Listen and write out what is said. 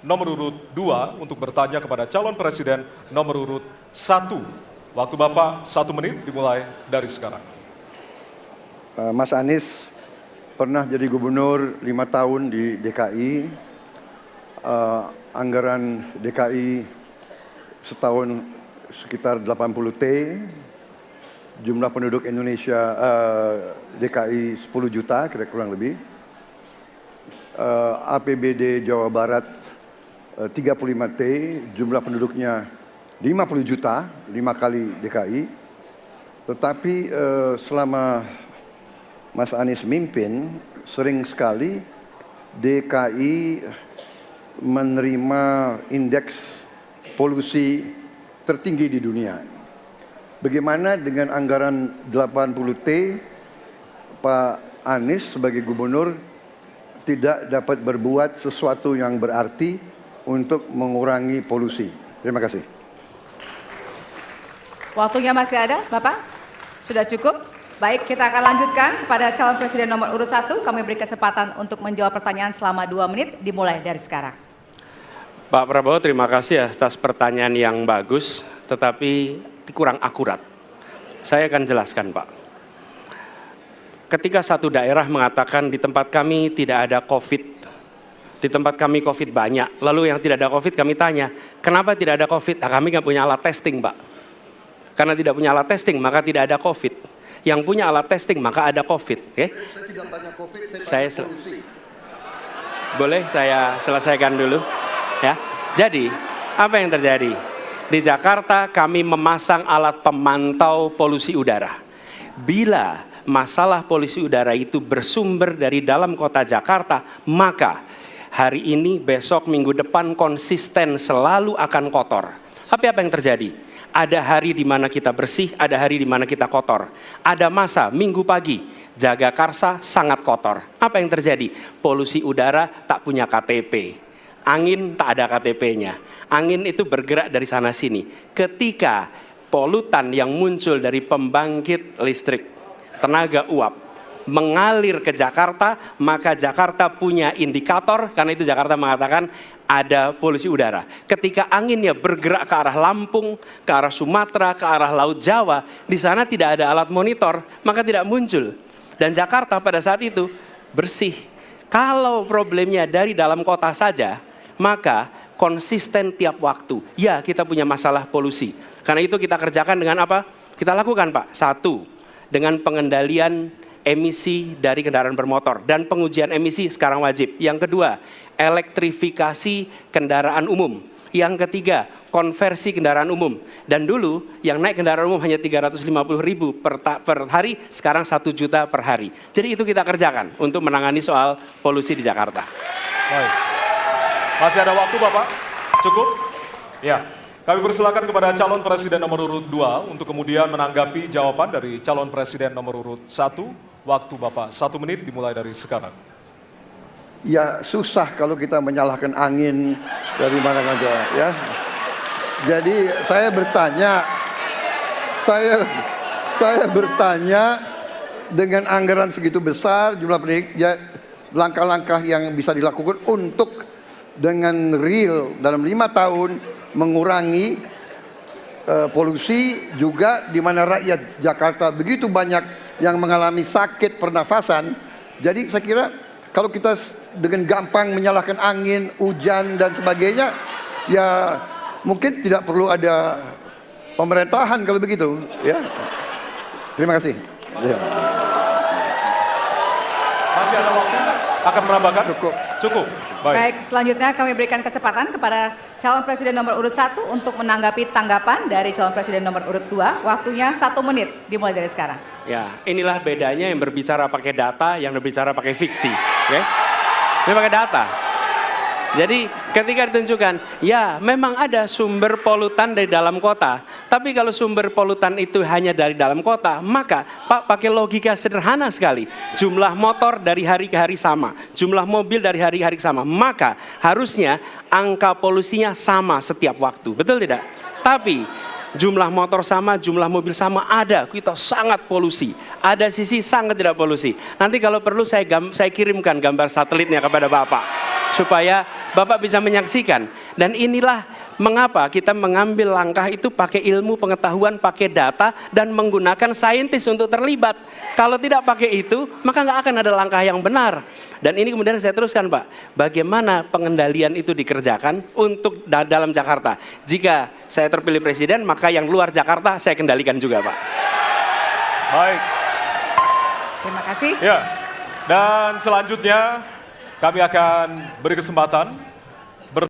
nomor urut 2 untuk bertanya kepada calon presiden nomor urut 1. Waktu Bapak 1 menit dimulai dari sekarang. Mas Anies pernah jadi gubernur 5 tahun di DKI. Anggaran DKI setahun sekitar 80 T. Jumlah penduduk Indonesia DKI 10 juta kira kurang lebih. APBD Jawa Barat 35 T, jumlah penduduknya 50 juta, 5 kali DKI. Tetapi selama Mas Anies mimpin, sering sekali DKI menerima indeks polusi tertinggi di dunia. Bagaimana dengan anggaran 80 T, Pak Anies sebagai gubernur tidak dapat berbuat sesuatu yang berarti untuk mengurangi polusi? Terima kasih. Waktunya masih ada, Bapak? Sudah cukup? Baik, kita akan lanjutkan kepada calon presiden nomor urut 1. Kami beri kesempatan untuk menjawab pertanyaan selama 2 menit, dimulai dari sekarang. Pak Prabowo, terima kasih atas pertanyaan yang bagus, tetapi kurang akurat. Saya akan jelaskan, Pak. Ketika satu daerah mengatakan di tempat kami tidak ada COVID, di tempat kami COVID banyak, lalu yang tidak ada COVID kami tanya, kenapa tidak ada COVID? Nah, kami nggak punya alat testing, Pak. Karena tidak punya alat testing, maka tidak ada COVID. Yang punya alat testing, maka ada COVID. Okay? Saya tidak tanya COVID, saya polusi. Boleh saya selesaikan dulu? Ya. Jadi, apa yang terjadi? Di Jakarta kami memasang alat pemantau polusi udara. Bila masalah polusi udara itu bersumber dari dalam kota Jakarta, maka hari ini, besok, minggu depan konsisten selalu akan kotor. Tapi apa yang terjadi? Ada hari di mana kita bersih, ada hari di mana kita kotor. Ada masa minggu pagi, Jagakarsa sangat kotor. Apa yang terjadi? Polusi udara tak punya KTP. Angin tak ada KTP-nya. Angin itu bergerak dari sana sini. Ketika polutan yang muncul dari pembangkit listrik, tenaga uap, mengalir ke Jakarta, maka Jakarta punya indikator, karena itu Jakarta mengatakan ada polusi udara. Ketika anginnya bergerak ke arah Lampung, ke arah Sumatera, ke arah Laut Jawa, di sana tidak ada alat monitor, maka tidak muncul. Dan Jakarta pada saat itu bersih. Kalau problemnya dari dalam kota saja, maka konsisten tiap waktu. Ya, kita punya masalah polusi. Karena itu kita kerjakan dengan apa? Kita lakukan, Pak. 1, dengan pengendalian emisi dari kendaraan bermotor dan pengujian emisi sekarang wajib. Yang kedua, elektrifikasi kendaraan umum. Yang ketiga, konversi kendaraan umum. Dan dulu yang naik kendaraan umum hanya 350.000 per hari, sekarang 1 juta per hari. Jadi itu kita kerjakan untuk menangani soal polusi di Jakarta. Baik. Masih ada waktu, Bapak? Cukup? Ya. Kami persilakan kepada calon presiden nomor urut 2 untuk kemudian menanggapi jawaban dari calon presiden nomor urut 1. Waktu Bapak 1 menit dimulai dari sekarang. Ya susah kalau kita menyalahkan angin dari mana saja ya. Jadi saya bertanya dengan anggaran segitu besar, jumlah pendidik, ya, langkah-langkah yang bisa dilakukan untuk dengan real dalam 5 tahun mengurangi polusi, juga di mana rakyat Jakarta begitu banyak yang mengalami sakit pernafasan. Jadi saya kira kalau kita dengan gampang menyalahkan angin, hujan dan sebagainya, ya mungkin tidak perlu ada pemerintahan kalau begitu, ya. Terima kasih. Masih ada waktu? Akan menambahkan? Cukup. Baik, selanjutnya kami berikan kesempatan kepada calon presiden nomor urut 1 untuk menanggapi tanggapan dari calon presiden nomor urut 2. Waktunya 1 menit dimulai dari sekarang. Ya, inilah bedanya yang berbicara pakai data, yang berbicara pakai fiksi. Okay? Ini pakai data. Jadi ketika ditunjukkan, ya memang ada sumber polutan dari dalam kota. Tapi kalau sumber polutan itu hanya dari dalam kota, maka Pak pakai logika sederhana sekali. Jumlah motor dari hari ke hari sama, jumlah mobil dari hari ke hari sama. Maka harusnya angka polusinya sama setiap waktu. Betul tidak? Tapi jumlah motor sama, jumlah mobil sama, ada kita sangat polusi. Ada sisi sangat tidak polusi. Nanti kalau perlu saya kirimkan gambar satelitnya kepada Bapak. supaya Bapak bisa menyaksikan. Dan inilah mengapa kita mengambil langkah itu pakai ilmu pengetahuan, pakai data, dan menggunakan saintis untuk terlibat. Kalau tidak pakai itu, maka nggak akan ada langkah yang benar. Dan ini kemudian saya teruskan, Pak, bagaimana pengendalian itu dikerjakan untuk dalam Jakarta. Jika saya terpilih presiden, maka yang luar Jakarta saya kendalikan juga, Pak. Baik. Terima kasih. Ya. Dan selanjutnya kami akan beri kesempatan